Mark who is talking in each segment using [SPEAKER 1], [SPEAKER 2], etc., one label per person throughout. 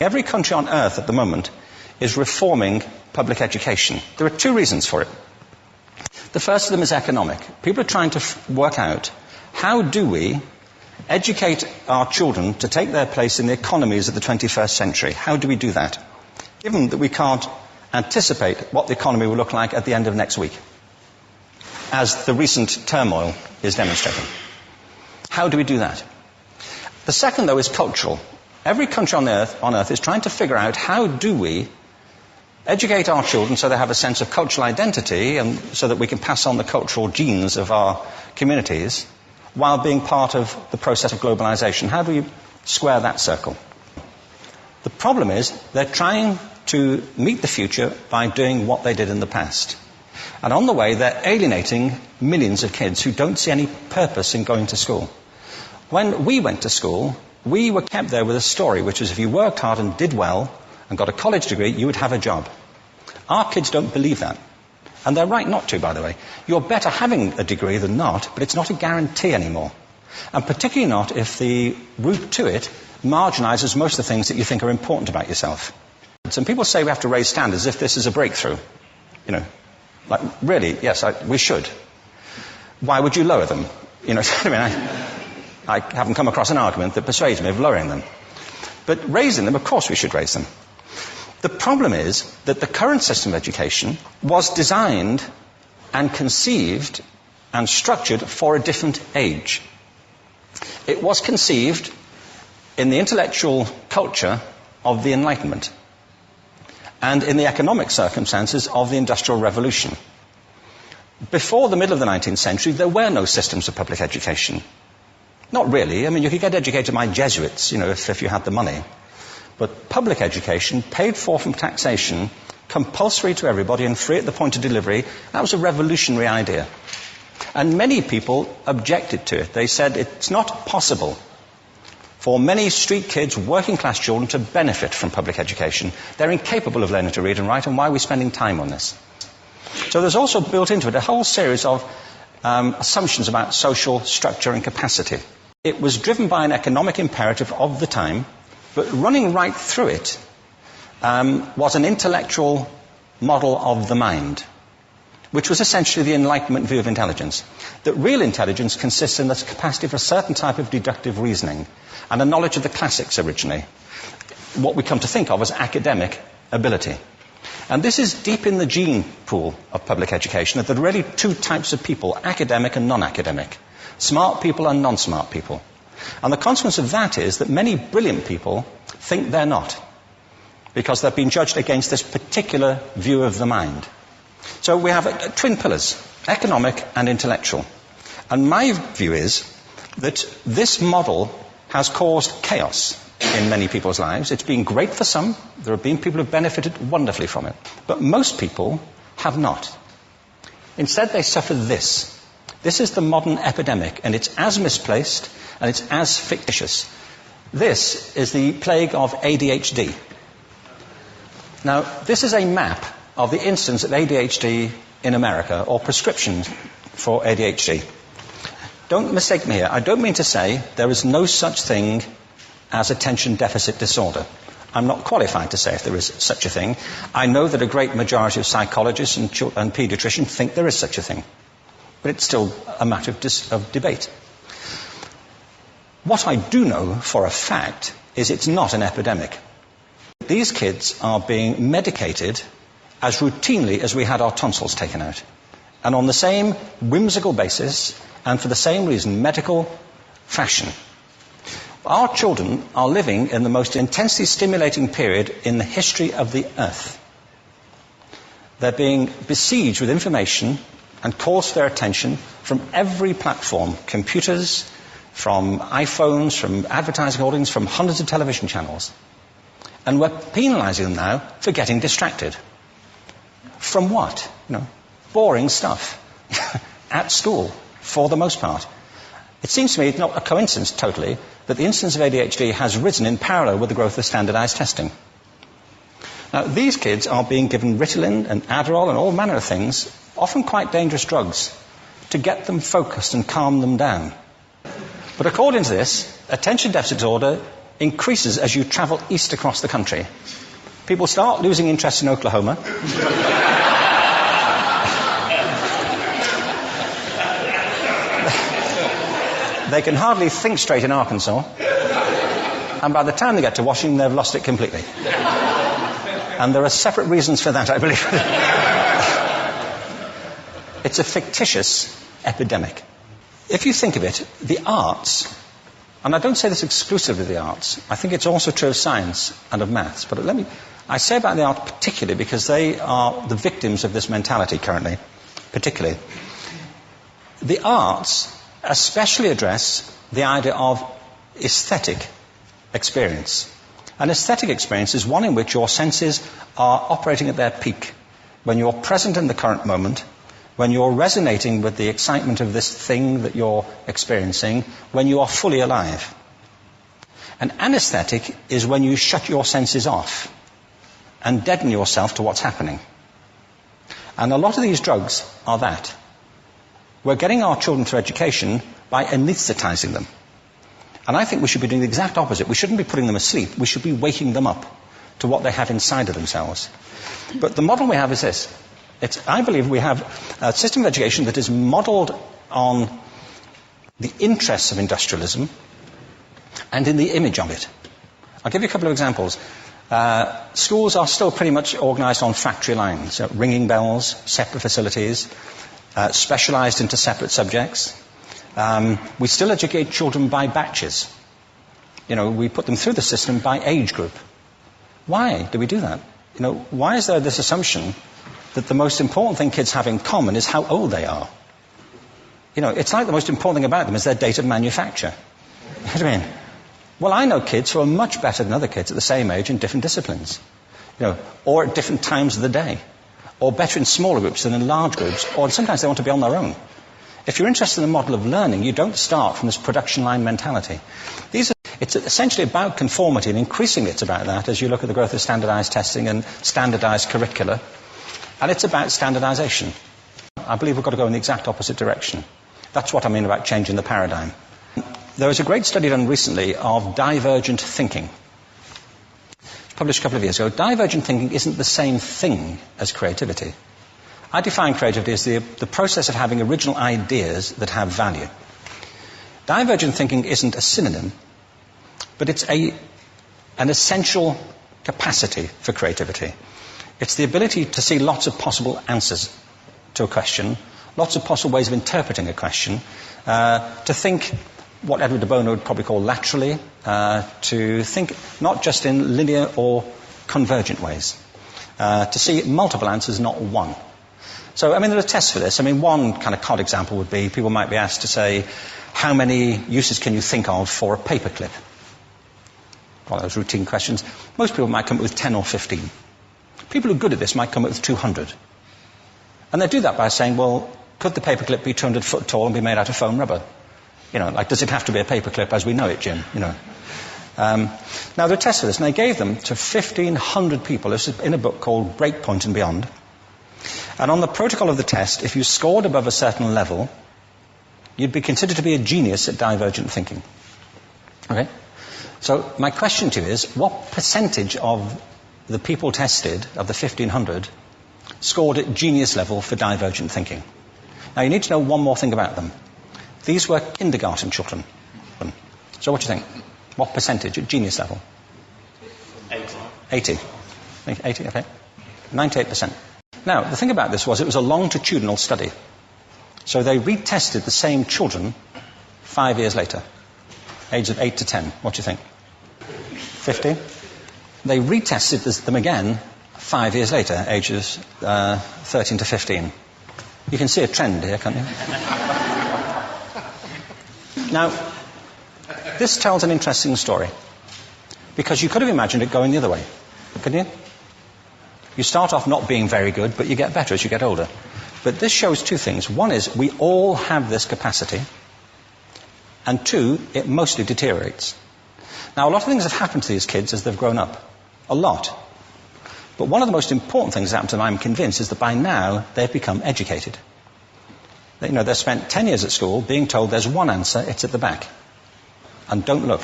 [SPEAKER 1] Every country on earth at the moment is reforming public education. There are two reasons for it. The first of them is economic. People are trying to work out, how do we educate our children to take their place in the economies of the 21st century? How do we do that? Given that we can't anticipate what the economy will look like at the end of next week, as the recent turmoil is demonstrating. How do we do that? The second, though, is cultural. Every country on earth is trying to figure out, how do we educate our children so they have a sense of cultural identity and so that we can pass on the cultural genes of our communities while being part of the process of globalization. How do we square that circle? The problem is they're trying to meet the future by doing what they did in the past. And on the way, they're alienating millions of kids who don't see any purpose in going to school. When we went to school, we were kept there with a story, which was if you worked hard and did well and got a college degree, you would have a job. Our kids don't believe that. And they're right not to, by the way. You're better having a degree than not, but it's not a guarantee anymore. And particularly not if the route to it marginalizes most of the things that you think are important about yourself. Some people say we have to raise standards as if this is a breakthrough. You know, like, really, yes, we should. Why would you lower them? You know, I mean, I haven't come across an argument that persuades me of lowering them. But raising them, of course we should raise them. The problem is that the current system of education was designed and conceived and structured for a different age. It was conceived in the intellectual culture of the Enlightenment and in the economic circumstances of the Industrial Revolution. Before the middle of the 19th century, there were no systems of public education. Not really. I mean, you could get educated by Jesuits, you know, if you had the money. But public education, paid for from taxation, compulsory to everybody and free at the point of delivery, that was a revolutionary idea. And many people objected to it. They said it's not possible for many street kids, working class children, to benefit from public education. They're incapable of learning to read and write, and why are we spending time on this? So there's also built into it a whole series of assumptions about social structure and capacity. It was driven by an economic imperative of the time, but running right through it was an intellectual model of the mind, which was essentially the Enlightenment view of intelligence. That real intelligence consists in the capacity for a certain type of deductive reasoning and a knowledge of the classics originally, what we come to think of as academic ability. And this is deep in the gene pool of public education, that there are really two types of people, academic and non-academic, smart people and non-smart people. And the consequence of that is that many brilliant people think they're not, because they've been judged against this particular view of the mind. So we have twin pillars, economic and intellectual. And my view is that this model has caused chaos in many people's lives. It's been great for some. There have been people who have benefited wonderfully from it. But most people have not. Instead, they suffer this. This is the modern epidemic, and it's as misplaced and it's as fictitious. This is the plague of ADHD. Now, this is a map of the incidence of ADHD in America, or prescriptions for ADHD. Don't mistake me here. I don't mean to say there is no such thing as attention deficit disorder. I'm not qualified to say if there is such a thing. I know that a great majority of psychologists and paediatricians think there is such a thing. But it's still a matter of debate. What I do know for a fact is it's not an epidemic. These kids are being medicated as routinely as we had our tonsils taken out. And on the same whimsical basis, and for the same reason, medical fashion. Our children are living in the most intensely stimulating period in the history of the earth. They're being besieged with information and calls for their attention from every platform, computers, from iPhones, from advertising audience, from hundreds of television channels. And we're penalizing them now for getting distracted. From what? You know, boring stuff. At school, for the most part. It seems to me it's not a coincidence totally that the incidence of ADHD has risen in parallel with the growth of standardized testing. Now, these kids are being given Ritalin and Adderall and all manner of things, often quite dangerous drugs, to get them focused and calm them down. But according to this, attention deficit disorder increases as you travel east across the country. People start losing interest in Oklahoma. They can hardly think straight in Arkansas. And by the time they get to Washington, they've lost it completely. And there are separate reasons for that, I believe. It's a fictitious epidemic. If you think of it, the arts, and I don't say this exclusively of the arts, I think it's also true of science and of maths, but I say about the arts particularly because they are the victims of this mentality currently, particularly. The arts especially address the idea of aesthetic experience. An aesthetic experience is one in which your senses are operating at their peak, when you're present in the current moment, when you're resonating with the excitement of this thing that you're experiencing, when you are fully alive. An anesthetic is when you shut your senses off and deaden yourself to what's happening. And a lot of these drugs are that. We're getting our children through education by anesthetizing them. And I think we should be doing the exact opposite. We shouldn't be putting them asleep. We should be waking them up to what they have inside of themselves. But the model we have is this. I believe we have a system of education that is modeled on the interests of industrialism and in the image of it. I'll give you a couple of examples. Schools are still pretty much organized on factory lines, ringing bells, separate facilities, specialized into separate subjects. We still educate children by batches. We put them through the system by age group. Why do we do that? Why is there this assumption that the most important thing kids have in common is how old they are? It's like the most important thing about them is their date of manufacture. You know what I mean? Well, I know kids who are much better than other kids at the same age in different disciplines, or at different times of the day, or better in smaller groups than in large groups, or sometimes they want to be on their own. If you're interested in the model of learning, you don't start from this production line mentality. It's essentially about conformity, and increasingly it's about that as you look at the growth of standardized testing and standardized curricula. And it's about standardization. I believe we've got to go in the exact opposite direction. That's what I mean about changing the paradigm. There was a great study done recently of divergent thinking. It was published a couple of years ago. Divergent thinking isn't the same thing as creativity. I define creativity as the process of having original ideas that have value. Divergent thinking isn't a synonym, but it's an essential capacity for creativity. It's the ability to see lots of possible answers to a question, lots of possible ways of interpreting a question, to think what Edward de Bono would probably call laterally, to think not just in linear or convergent ways, to see multiple answers, not one. So, there are tests for this. One kind of cod example would be, people might be asked to say, how many uses can you think of for a paperclip? Well, those routine questions. Most people might come up with 10 or 15. People who are good at this might come up with 200. And they do that by saying, well, could the paperclip be 200 foot tall and be made out of foam rubber? Does it have to be a paperclip as we know it, Jim? Now, there are tests for this, and they gave them to 1,500 people. This is in a book called Breakpoint and Beyond. And on the protocol of the test, if you scored above a certain level, you'd be considered to be a genius at divergent thinking. Okay? So my question to you is, what percentage of the people tested, of the 1,500, scored at genius level for divergent thinking? Now, you need to know one more thing about them. These were kindergarten children. So what do you think? What percentage at genius level? 80. 80, okay. 98%. Now, the thing about this was it was a longitudinal study. So they retested the same children 5 years later, ages of 8 to 10. What do you think? 50? They retested them again 5 years later, ages 13 to 15. You can see a trend here, can't you? Now, this tells an interesting story, because you could have imagined it going the other way, couldn't you? You start off not being very good, but you get better as you get older. But this shows two things. One is we all have this capacity, and two, it mostly deteriorates. Now, a lot of things have happened to these kids as they've grown up. A lot. But one of the most important things that happened to them, I'm convinced, is that by now they've become educated. They've spent 10 years at school being told there's one answer, it's at the back. And don't look.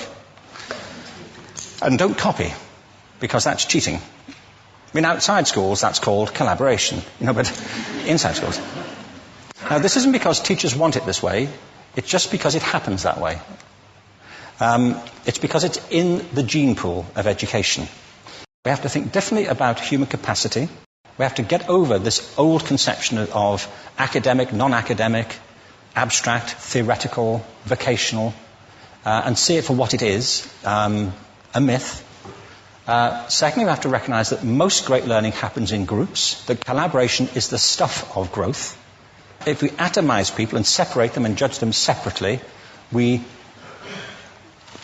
[SPEAKER 1] And don't copy, because that's cheating. I mean, outside schools, that's called collaboration, but inside schools. Now, this isn't because teachers want it this way, it's just because it happens that way. It's because it's in the gene pool of education. We have to think differently about human capacity. We have to get over this old conception of academic, non-academic, abstract, theoretical, vocational, and see it for what it is, a myth. Secondly, we have to recognise that most great learning happens in groups, that collaboration is the stuff of growth. If we atomise people and separate them and judge them separately, we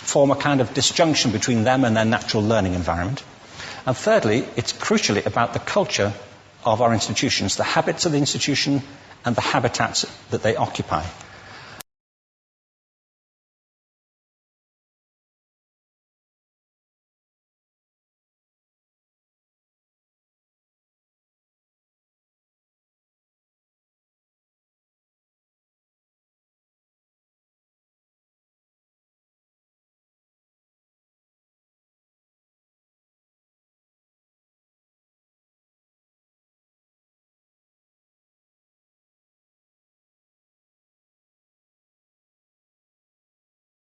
[SPEAKER 1] form a kind of disjunction between them and their natural learning environment. And thirdly, it's crucially about the culture of our institutions, the habits of the institution and the habitats that they occupy.